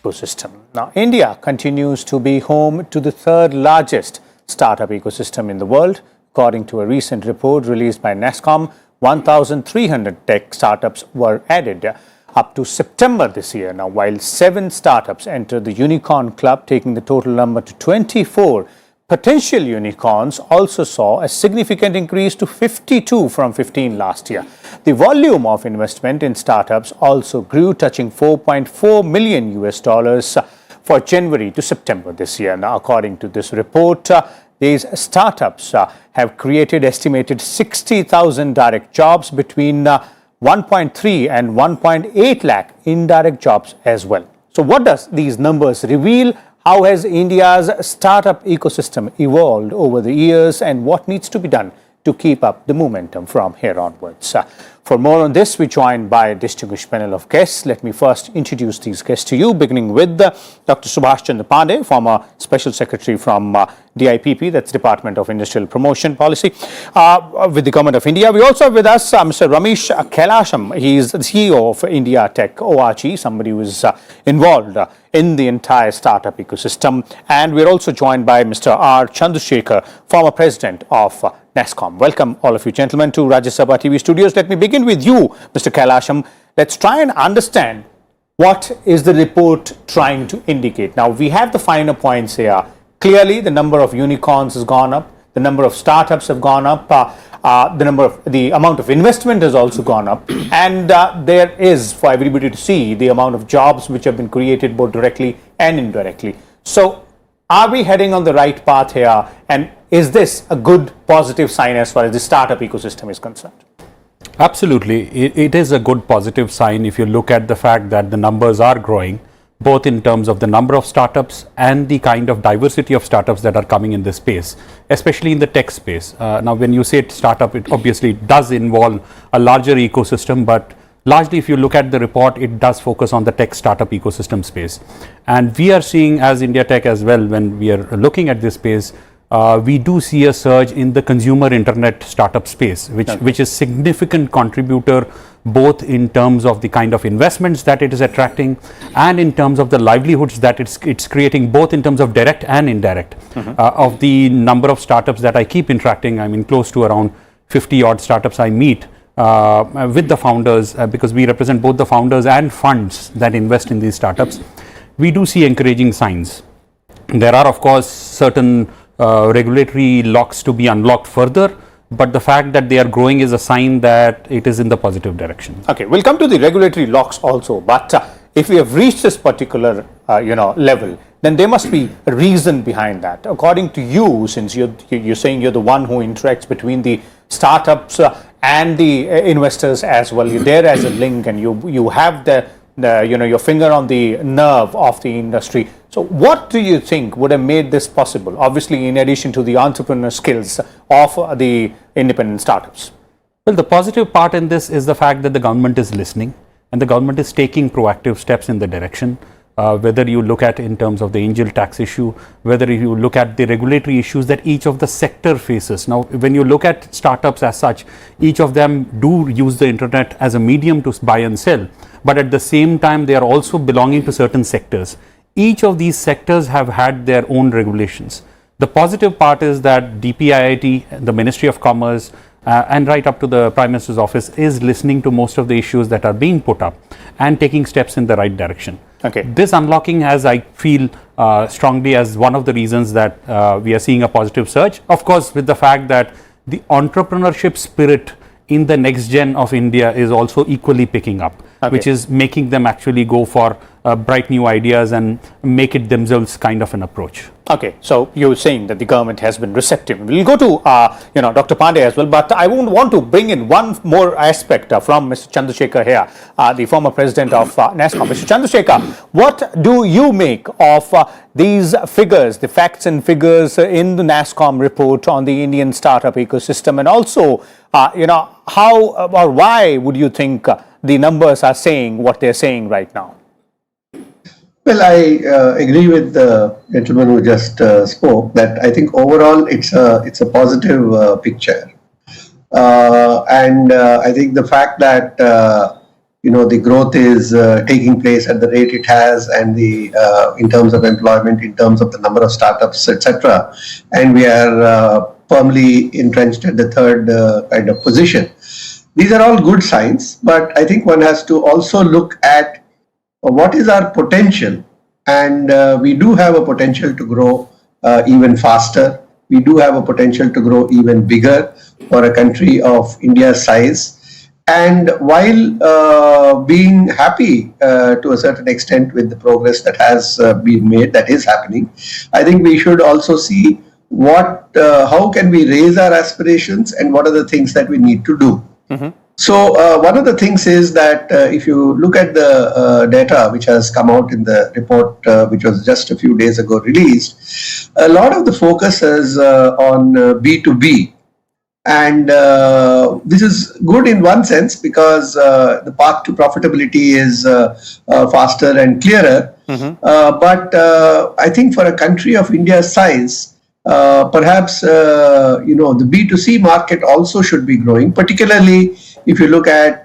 ecosystem. Now, India continues to be home to the third largest startup ecosystem in the world. According to a recent report released by NASSCOM, 1,300 tech startups were added up to September this year. Now, while 7 startups entered the Unicorn Club, taking the total number to 24, potential unicorns also saw a significant increase to 52 from 15 last year. The volume of investment in startups also grew, touching $4.4 million for January to September this year. Now, according to this report, these startups have created estimated 60,000 direct jobs, between 1.3 and 1.8 lakh indirect jobs as well. So what does these numbers reveal? How has India's startup ecosystem evolved over the years, and what needs to be done to keep up the momentum from here onwards? For more on this, we're joined by a distinguished panel of guests. Let me first introduce these guests to you, beginning with Dr. Subhash Chandra Pandey, former Special Secretary from DIPP, that's Department of Industrial Promotion Policy, with the Government of India. We also have with us Mr. Ramesh Kailasham. He is the CEO of India Tech ORG, somebody who is involved in the entire startup ecosystem. And we're also joined by Mr. R. Chandrasekhar, former President of NASSCOM. Welcome, all of you gentlemen, to Rajya Sabha TV studios. Let me begin with you, Mr. Kailasham. Let's try and understand what is the report trying to indicate. Now, we have the finer points here. Clearly, the number of unicorns has gone up. The number of startups have gone up. The amount of investment has also gone up. And there is, for everybody to see, the amount of jobs which have been created both directly and indirectly. So, are we heading on the right path here? And is this a good positive sign as far as the startup ecosystem is concerned? Absolutely. It is a good positive sign if you look at the fact that the numbers are growing, both in terms of the number of startups and the kind of diversity of startups that are coming in this space, especially in the tech space. Now, when you say startup, it obviously does involve a larger ecosystem, but largely, if you look at the report, it does focus on the tech startup ecosystem space. And we are seeing, as India Tech as well, when we are looking at this space, we do see a surge in the consumer internet startup space, which is significant contributor both in terms of the kind of investments that it is attracting and in terms of the livelihoods that it's creating, both in terms of direct and indirect. Of the number of startups that I keep interacting, I mean close to around 50 odd startups I meet with the founders, because we represent both the founders and funds that invest in these startups. We do see encouraging signs. There are, of course, certain regulatory locks to be unlocked further, but the fact that they are growing is a sign that it is in the positive direction. Okay, we'll come to the regulatory locks also, but if we have reached this particular level, then there must be a reason behind that. According to you, since you're saying you're the one who interacts between the startups and the investors as well, you're there as a link, and you have your finger on the nerve of the industry. So what do you think would have made this possible? Obviously, in addition to the entrepreneur skills of the independent startups. Well, the positive part in this is the fact that the government is listening and the government is taking proactive steps in the direction. Whether you look at in terms of the angel tax issue, whether you look at the regulatory issues that each of the sector faces. Now, when you look at startups as such, each of them do use the internet as a medium to buy and sell, but at the same time, they are also belonging to certain sectors. Each of these sectors have had their own regulations. The positive part is that DPIIT, the Ministry of Commerce, and right up to the Prime Minister's office is listening to most of the issues that are being put up and taking steps in the right direction. Okay. This unlocking has, I feel strongly, as one of the reasons that we are seeing a positive surge. Of course, with the fact that the entrepreneurship spirit in the next gen of India is also equally picking up, which is making them actually go for bright new ideas and make it themselves kind of an approach. Okay, so you're saying that the government has been receptive. We'll go to Dr. Pandey as well, but I would want to bring in one more aspect from Mr. Chandrasekhar here, the former president of NASSCOM. Mr. Chandrasekhar, what do you make of these figures, the facts and figures in the NASSCOM report on the Indian startup ecosystem, and also how or why would you think the numbers are saying what they're saying right now? Well, I agree with the gentleman who just spoke that I think overall it's a positive picture, and I think the fact that the growth is taking place at the rate it has, and the in terms of employment, in terms of the number of startups, etc. And we are firmly entrenched at the third kind of position. These are all good signs, but I think one has to also look at what is our potential, and we do have a potential to grow even faster. We do have a potential to grow even bigger for a country of India's size. And while being happy to a certain extent with the progress that has been made, that is happening, I think we should also see how can we raise our aspirations and what are the things that we need to do. So one of the things is that if you look at the data which has come out in the report which was just a few days ago released, a lot of the focus is on B2B. And this is good in one sense because the path to profitability is faster and clearer. But I think for a country of India's size, perhaps the B2C market also should be growing, particularly if you look at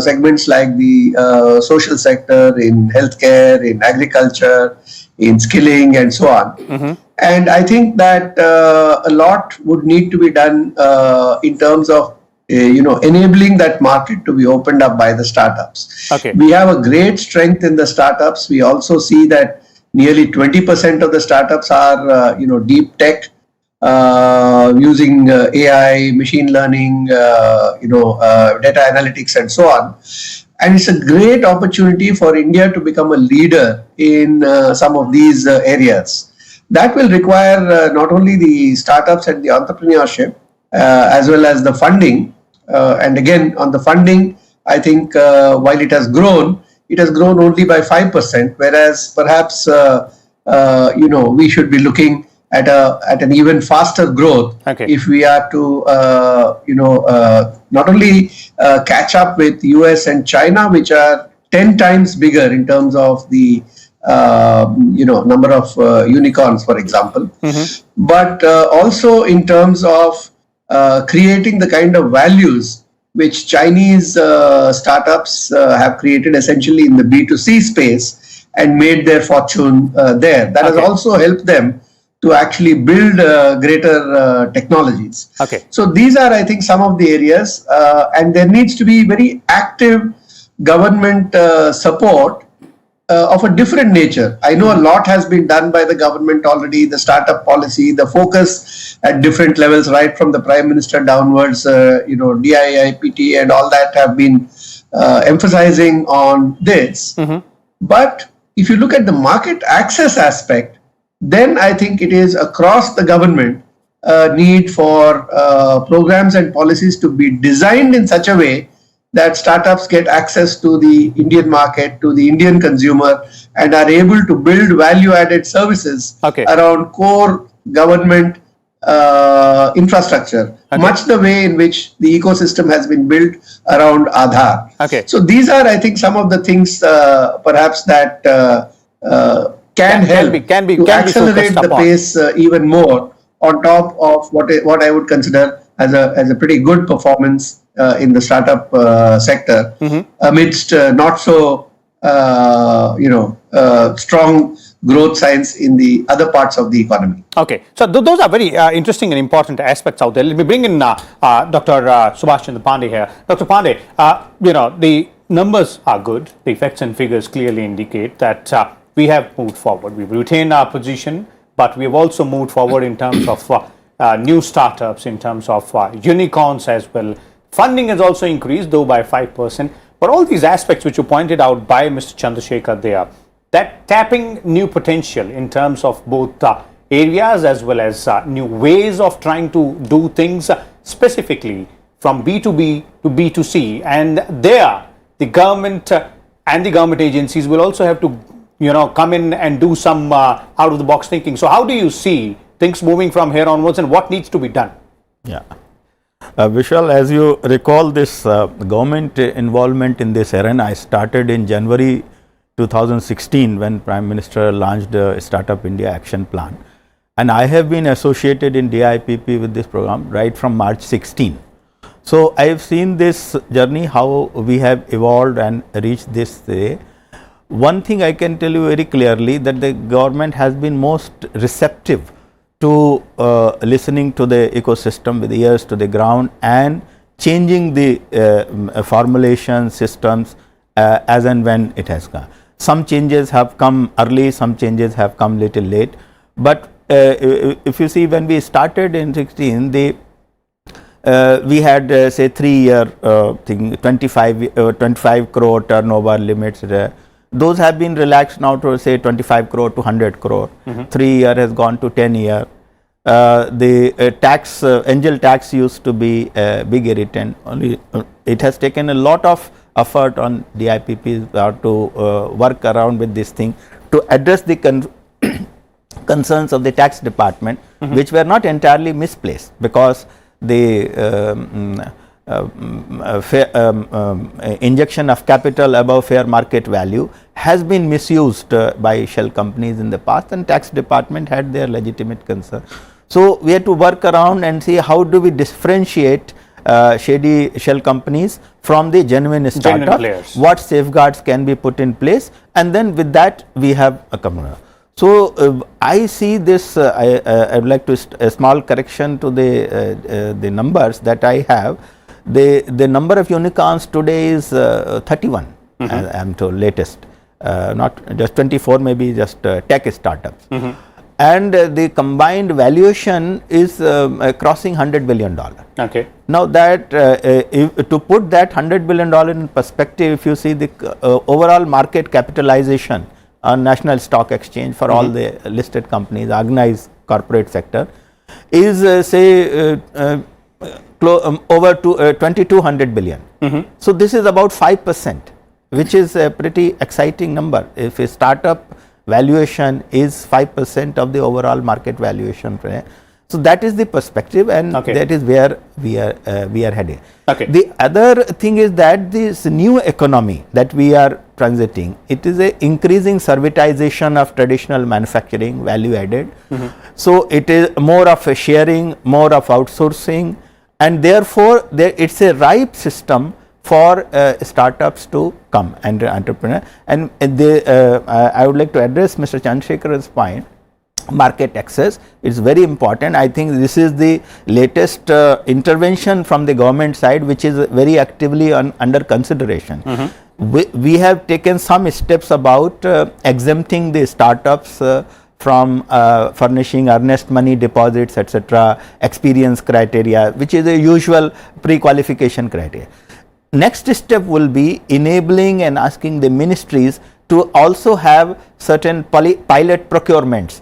segments like the social sector, in healthcare, in agriculture, in skilling, and so on. And I think that a lot would need to be done in terms of enabling that market to be opened up by the startups. We have a great strength in the startups. We also see that nearly 20% of the startups are deep tech, using AI, machine learning, data analytics, and so on. And it's a great opportunity for India to become a leader in some of these areas. That will require not only the startups and the entrepreneurship, as well as the funding. And again, on the funding, I think while it has grown only by 5%, whereas perhaps we should be looking at an even faster growth if we are to not only catch up with US and China, which are 10 times bigger in terms of the number of unicorns, for example, but also in terms of creating the kind of values which Chinese startups have created essentially in the B2C space and made their fortune there. That has also helped them to actually build greater technologies. So these are, I think, some of the areas, and there needs to be very active government support of a different nature. I know a lot has been done by the government already, the startup policy, the focus at different levels, right from the Prime Minister downwards, DIIPT and all that have been emphasizing on this. But if you look at the market access aspect, then I think it is across the government need for programs and policies to be designed in such a way that startups get access to the Indian market, to the Indian consumer, and are able to build value-added services around core government infrastructure, much the way in which the ecosystem has been built around Aadhaar. So these are, I think, some of the things perhaps that can help to accelerate the pace even more, on top of what I would consider as a pretty good performance in the startup sector amidst not so strong growth signs in the other parts of the economy. So those are very interesting and important aspects out there. Let me bring in Dr. Subhash Chandra Pandey here. Dr. Pandey, the numbers are good. The facts and figures clearly indicate that we have moved forward. We've retained our position, but we've also moved forward in terms of new startups, in terms of unicorns as well. Funding has also increased, though by 5%. But all these aspects which you pointed out by Mr. Chandrasekhar there, that tapping new potential in terms of both areas as well as new ways of trying to do things, specifically from B2B to B2C. And there, the government and the government agencies will also have to come in and do some out-of-the-box thinking. So how do you see things moving from here onwards, and what needs to be done? Vishal, as you recall, this government involvement in this arena, I started in January 2016 when Prime Minister launched the Startup India Action Plan. And I have been associated in DIPP with this program right from March 16. So I have seen this journey, how we have evolved and reached this day. One thing I can tell you very clearly, that the government has been most receptive to listening to the ecosystem with ears to the ground and changing the formulation systems as and when it has come. Some changes have come early, some changes have come little late, but if you see, when we started in 16, we had say 3-year thing, 25 crore turnover limits. Those have been relaxed now to say 25 crore to 100 crore. 3-year has gone to 10-year. The tax, angel tax used to be a big irritant. Only it has taken a lot of effort on DIPPs to work around with this thing to address the concerns of the tax department, which were not entirely misplaced, because the injection of capital above fair market value has been misused by shell companies in the past, and tax department had their legitimate concern. So we had to work around and see how do we differentiate shady shell companies from the genuine startups, what safeguards can be put in place, and then with that we have a community. So I see this, I would like to a small correction to the numbers that I have. The number of unicorns today is 31, I am told, latest, not just 24, maybe just tech startups. And the combined valuation is crossing $100 billion. Okay. Now that to put that $100 billion in perspective, if you see the overall market capitalization on National Stock Exchange for all the listed companies, organized corporate sector, is say over to 2200 billion. So this is about 5%, which is a pretty exciting number. If a startup valuation is 5% of the overall market valuation, so that is the perspective, and that is where we are heading. The other thing is that this new economy that we are transiting, it is a increasing servitization of traditional manufacturing, value added. So it is more of a sharing, more of outsourcing, and therefore it's a ripe system for startups to come and entrepreneur. And I would like to address Mr. Chandrasekhar's point. Market access is very important. I think this is the latest intervention from the government side, which is very actively under consideration. We have taken some steps about exempting the startups from furnishing earnest money deposits, etc., experience criteria, which is a usual pre-qualification criteria. Next step will be enabling and asking the ministries to also have certain pilot procurements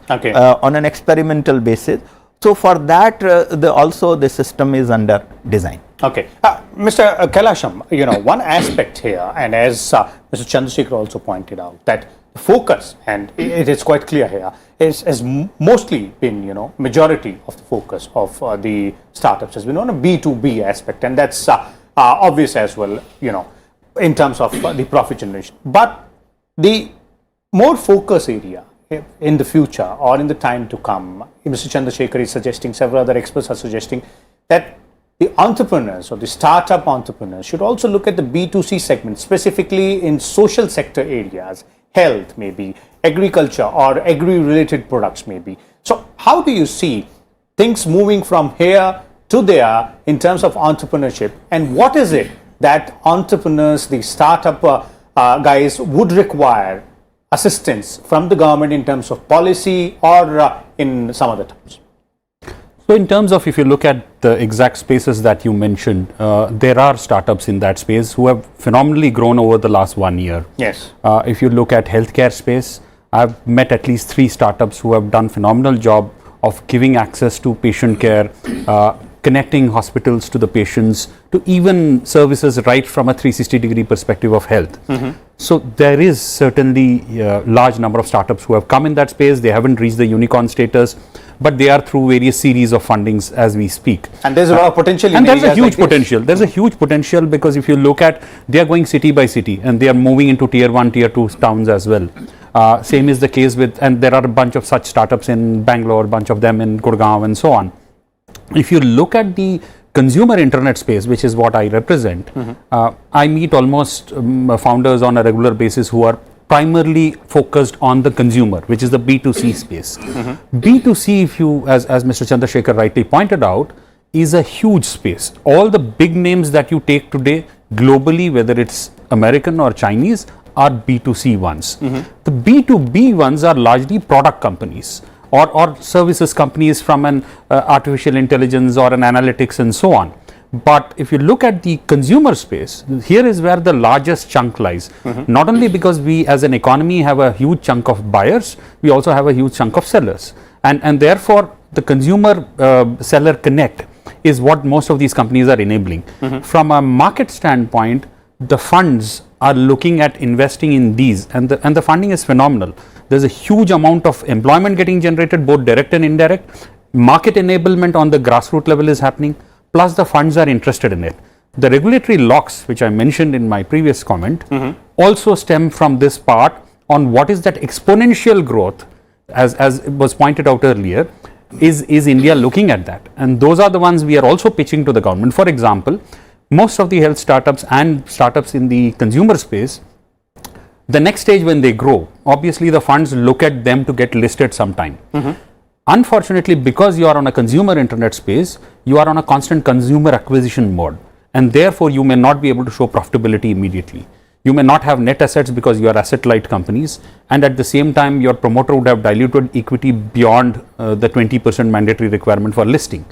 on an experimental basis. So for that, also the system is under design. Okay, Mr. Kailasham, one aspect here, and as Mr. Chandrasekhar also pointed out, that the focus, and it is quite clear here, has mostly been, majority of the focus of the startups has been on a B2B aspect, and that's obvious as well, in terms of the profit generation. But the more focus area in the future or in the time to come, Mr. Chandrasekhar is suggesting, several other experts are suggesting, that the entrepreneurs or the startup entrepreneurs should also look at the B2C segment, specifically in social sector areas, health maybe, agriculture or agri-related products maybe. So how do you see things moving from here to there in terms of entrepreneurship, and what is it that entrepreneurs, the startup guys would require assistance from the government in terms of policy or in some other terms? So in terms of, if you look at the exact spaces that you mentioned, there are startups in that space who have phenomenally grown over the last 1 year. Yes. If you look at healthcare space, I've met at least 3 startups who have done phenomenal job of giving access to patient care, connecting hospitals to the patients, to even services right from a 360-degree perspective of health. So there is certainly a large number of startups who have come in that space. They haven't reached the unicorn status, but they are through various series of fundings as we speak. And there's a lot of potential. And there's a huge potential. There's a huge potential, because if you look at, they are going city by city and they are moving into tier 1, tier 2 towns as well. Same is the case with, and there are a bunch of such startups in Bangalore, a bunch of them in Gurgaon and so on. If you look at the consumer internet space, which is what I represent, I meet almost founders on a regular basis who are primarily focused on the consumer, which is the B2C space. B2C, if you, as Mr. Chandrasekhar rightly pointed out, is a huge space. All the big names that you take today globally, whether it's American or Chinese, are B2C ones. The B2B ones are largely product companies or services companies from an artificial intelligence or an analytics and so on. But if you look at the consumer space, here is where the largest chunk lies. Not only because we as an economy have a huge chunk of buyers, we also have a huge chunk of sellers. And therefore, the consumer seller connect is what most of these companies are enabling. From a market standpoint, the funds are looking at investing in these, and the funding is phenomenal. There's a huge amount of employment getting generated, both direct and indirect. Market enablement on the grassroots level is happening, plus the funds are interested in it. The regulatory locks, which I mentioned in my previous comment, also stem from this part on what is that exponential growth, as was pointed out earlier. Is India looking at that? And those are the ones we are also pitching to the government. For example, most of the health startups and startups in the consumer space, the next stage when they grow, obviously the funds look at them to get listed sometime. Unfortunately, because you are on a consumer internet space, you are on a constant consumer acquisition mode, and therefore you may not be able to show profitability immediately. You may not have net assets because you are asset light companies, and at the same time your promoter would have diluted equity beyond the 20% mandatory requirement for listing.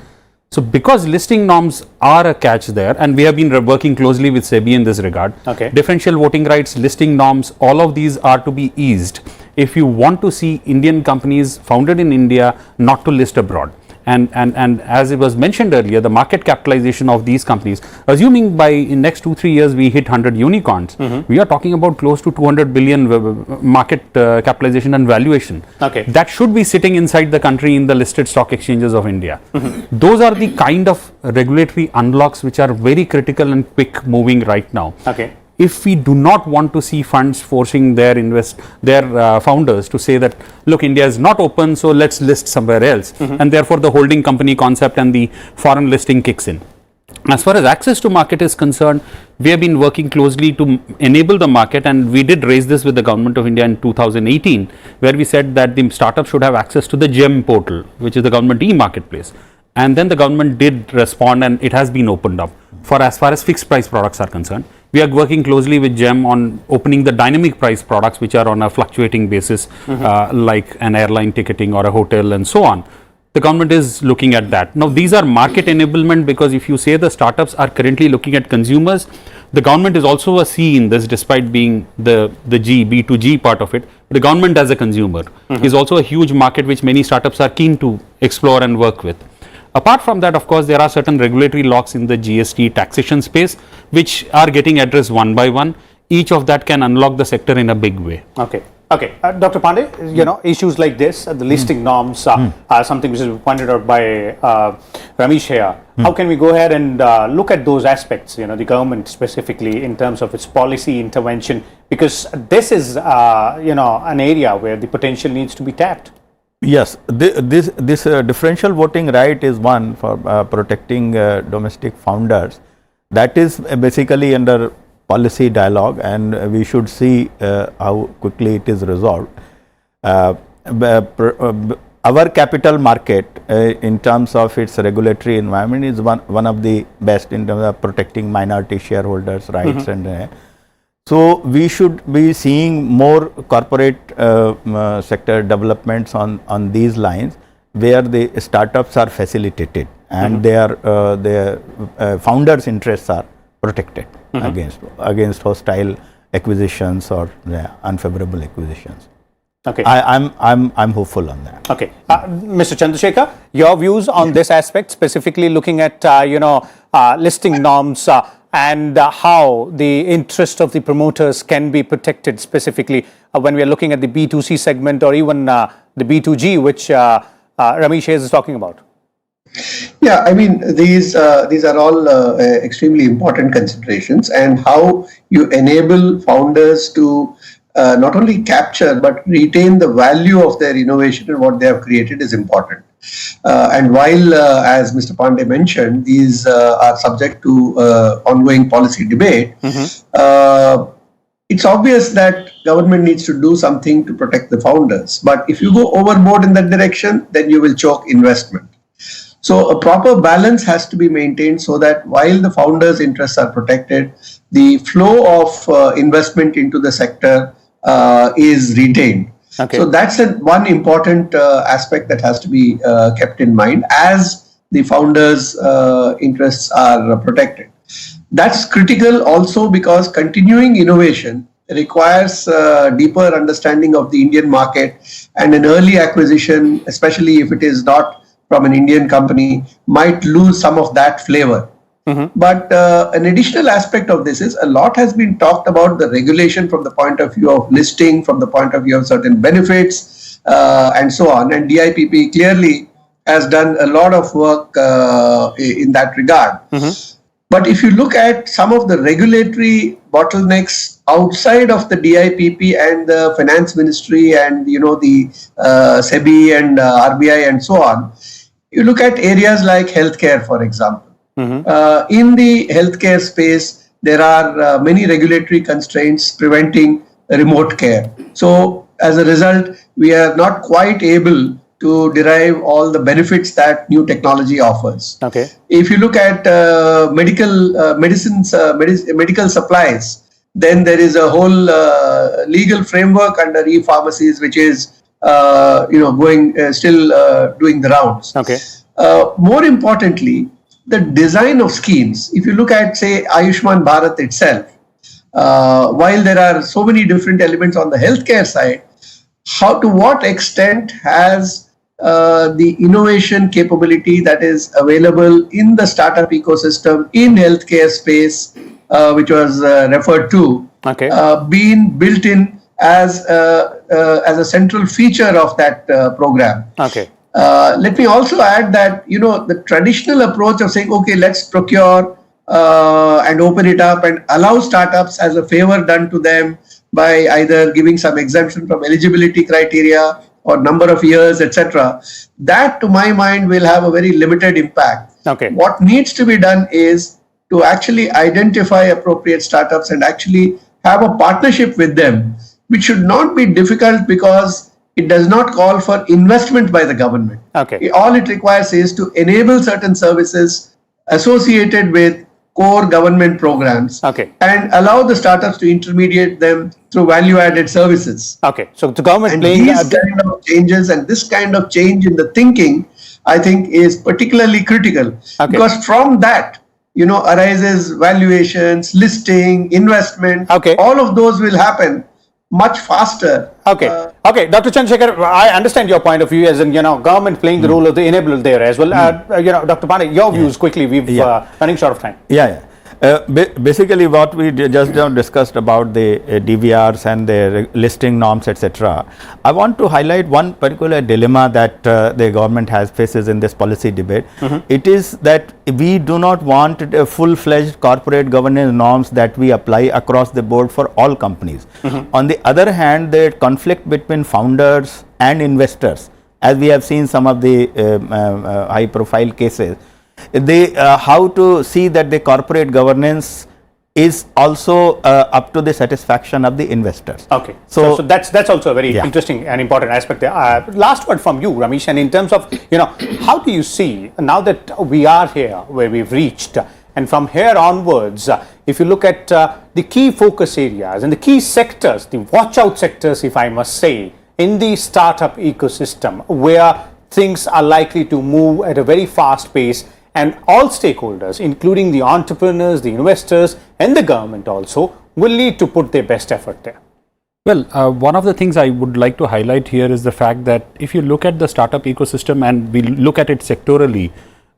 So because listing norms are a catch there, and we have been working closely with SEBI in this regard, differential voting rights, listing norms, all of these are to be eased if you want to see Indian companies founded in India not to list abroad. And as it was mentioned earlier, the market capitalization of these companies, assuming by in next 2-3 years we hit 100 unicorns, we are talking about close to 200 billion market capitalization and valuation. That should be sitting inside the country in the listed stock exchanges of India. Those are the kind of regulatory unlocks which are very critical and quick moving right now. If we do not want to see funds forcing their founders to say that, look, India is not open, so let's list somewhere else, and therefore the holding company concept and the foreign listing kicks in. As far as access to market is concerned, we have been working closely to enable the market, and we did raise this with the Government of India in 2018, where we said that the startup should have access to the GEM portal, which is the government e-marketplace. And then the government did respond, and it has been opened up for as far as fixed price products are concerned. We are working closely with GEM on opening the dynamic price products, which are on a fluctuating basis, like an airline ticketing or a hotel and so on. The government is looking at that. Now, these are market enablement, because if you say the startups are currently looking at consumers, the government is also a C in this, despite being the B2G part of it. The government as a consumer is also a huge market which many startups are keen to explore and work with. Apart from that, of course, there are certain regulatory locks in the GST taxation space, which are getting addressed one by one. Each of that can unlock the sector in a big way. Dr. Pandey, issues like this, the listing norms are something which is pointed out by Ramesh here. How can we go ahead and look at those aspects, the government specifically in terms of its policy intervention, because this is, an area where the potential needs to be tapped. Yes, this differential voting right is one for protecting domestic founders. That is basically under policy dialogue, and we should see how quickly it is resolved. Our capital market in terms of its regulatory environment is one of the best in terms of protecting minority shareholders' rights, and so we should be seeing more corporate sector developments on these lines, where the startups are facilitated and their founders' interests are protected against hostile acquisitions or unfavorable acquisitions. I'm hopeful on that. Mr. Chandrasekhar, your views on this aspect, specifically looking at listing norms and how the interest of the promoters can be protected, specifically when we are looking at the B2C segment or even the B2G, which Ramesh is talking about. Yeah, I mean, these are all extremely important considerations, and how you enable founders to not only capture but retain the value of their innovation and what they have created is important. And while, as Mr. Pandey mentioned, these are subject to ongoing policy debate, it's obvious that government needs to do something to protect the founders. But if you go overboard in that direction, then you will choke investment. So a proper balance has to be maintained so that while the founders' interests are protected, the flow of investment into the sector is retained. Okay. So that's one important aspect that has to be kept in mind as the founders' interests are protected. That's critical also because continuing innovation requires deeper understanding of the Indian market, and an early acquisition, especially if it is not from an Indian company, might lose some of that flavor. But an additional aspect of this is a lot has been talked about the regulation from the point of view of listing, from the point of view of certain benefits, and so on. And DIPP clearly has done a lot of work in that regard. But if you look at some of the regulatory bottlenecks outside of the DIPP and the Finance Ministry and the SEBI and RBI and so on, you look at areas like healthcare, for example. In the healthcare space, there are many regulatory constraints preventing remote care. So as a result, we are not quite able to derive all the benefits that new technology offers. Okay. If you look at medical supplies, then there is a whole legal framework under e-pharmacies, which is still doing the rounds. Okay. More importantly, the design of schemes. If you look at, say, Ayushman Bharat itself, while there are so many different elements on the healthcare side, to what extent has the innovation capability that is available in the startup ecosystem in healthcare space, which was referred to, been built in as a central feature of that program. Okay. Let me also add that, the traditional approach of saying, okay, let's procure and open it up and allow startups as a favor done to them by either giving some exemption from eligibility criteria or number of years, etc. That, to my mind, will have a very limited impact. Okay. What needs to be done is to actually identify appropriate startups and actually have a partnership with them, which should not be difficult because it does not call for investment by the government. Okay. All it requires is to enable certain services associated with core government programs, and allow the startups to intermediate them through value-added services. Okay. So the government and playing these kind of changes and this kind of change in the thinking, I think, is particularly critical, because from that, arises valuations, listing, investment. All of those will happen much faster. Okay. Dr. Chandrasekhar, I understand your point of view as in, government playing the role of the enabler there as well. Dr. Pandey, your views quickly. We've running short of time. Basically, what we just discussed about the DVRs and the listing norms, etc. I want to highlight one particular dilemma that the government faces in this policy debate. It is that we do not want a full-fledged corporate governance norms that we apply across the board for all companies. On the other hand, the conflict between founders and investors, as we have seen some of the high-profile cases, how to see that the corporate governance is also up to the satisfaction of the investors. Okay. So that's also a very interesting and important aspect there. Last word from you, Ramesh, and in terms of, how do you see now that we are here where we've reached, and from here onwards, if you look at the key focus areas and the key sectors, the watch out sectors, if I must say, in the startup ecosystem, where things are likely to move at a very fast pace, and all stakeholders, including the entrepreneurs, the investors, and the government also, will need to put their best effort there. Well, one of the things I would like to highlight here is the fact that if you look at the startup ecosystem and we look at it sectorally,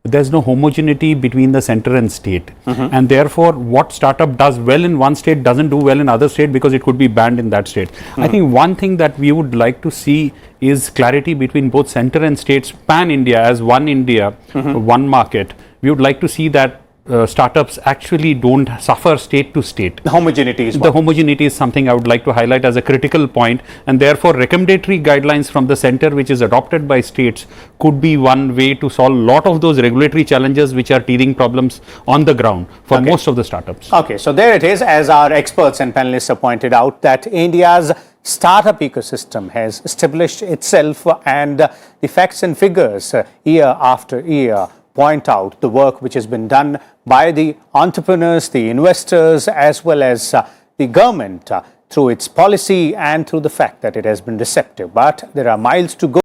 there's no homogeneity between the center and state. And therefore, what startup does well in one state doesn't do well in other state because it could be banned in that state. I think one thing that we would like to see is clarity between both center and states, pan-India as one India, one market. We would like to see that startups actually don't suffer state to state. The homogeneity is The homogeneity is something I would like to highlight as a critical point, and therefore recommendatory guidelines from the center which is adopted by states could be one way to solve a lot of those regulatory challenges which are teething problems on the ground for most of the startups. Okay, so there it is, as our experts and panelists have pointed out, that India's startup ecosystem has established itself, and the facts and figures year after year point out the work which has been done by the entrepreneurs, the investors, as well as the government through its policy and through the fact that it has been receptive. But there are miles to go.